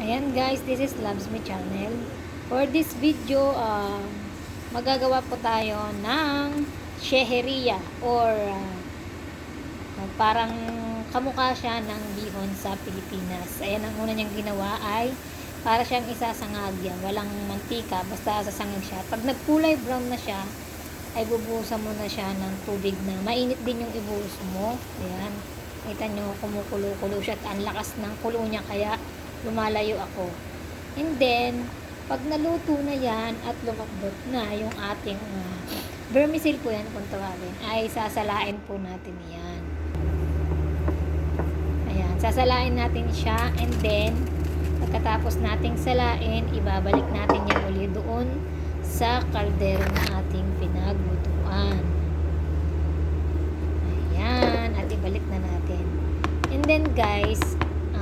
Ayan guys, this is Loves Me Channel. For this video, magagawa po tayo ng sheheria or parang kamukha siya ng bihon sa Pilipinas. Ayan, ang una niyang ginawa ay para siyang isasangag yan. Walang mantika, basta sasangag siya. Pag nagkulay brown na siya, ay bubuhusan mo na siya ng tubig na mainit din yung ibuhos mo. Ayan, kita nyo, kumukulo-kulo siya at ang lakas ng kulo niya kaya lumalayo ako. And then, pag naluto na yan at lumambot na yung ating vermicelli po yan kung tawagin, ay sasalain po natin yan. Ayan, sasalain natin siya and then, pagkatapos nating salain, ibabalik natin yan uli doon sa kaldero na ating pinaglutuan. Ayan, at ibalik na natin. And then guys,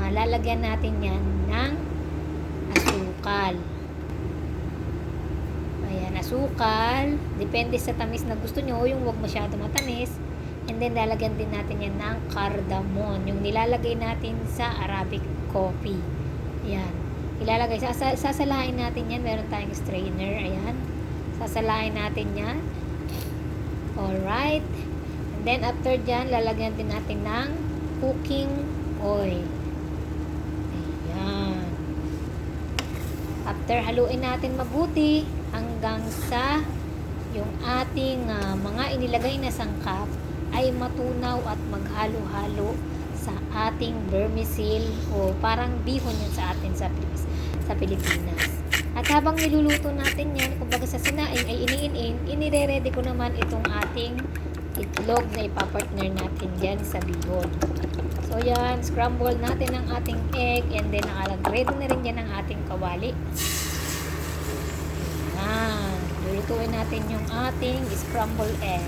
lalagyan natin yan ng asukal. Ayan, asukal. Depende sa tamis na gusto nyo. Yung huwag masyado matamis. And then, lalagyan din natin yan ng cardamom. Yung nilalagay natin sa Arabic coffee. Ayan. Ilalagay. Sasalain natin yan. Meron tayong strainer. Ayan. Sasalain natin yan. Alright. And then, after dyan, lalagyan din natin ng cooking oil. After haluin natin mabuti hanggang sa yung ating mga inilagay na sangkap ay matunaw at maghalo-halo sa ating vermicelli o parang bihon yan sa atin sa Pilipinas. At habang niluluto natin yan, kumbaga sa sinaing ay inire-ready ko naman itong ating itlog na ipapartner natin dyan sa bihon. So yan, scramble natin ang ating egg and then ready na rin yan ang ating kawali. Yan, lulutuin natin yung ating scrambled egg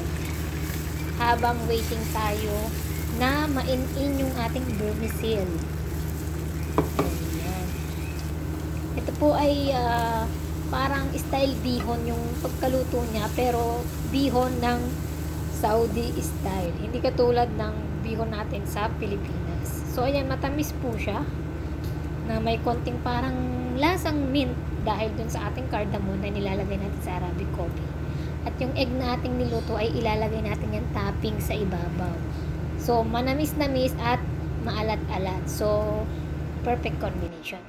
habang waiting tayo na main-in yung ating vermicelli. Ayan. Ito po ay parang style bihon yung pagkaluto niya pero bihon ng Saudi style. Hindi katulad ng bihon natin sa Pilipinas. So, ayan, matamis po siya na may konting parang lasang mint dahil dun sa ating cardamom na nilalagay natin sa Arabic coffee. At yung egg na ating niluto ay ilalagay natin yung topping sa ibabaw. So, manamis-namis at maalat-alat. So, perfect combination.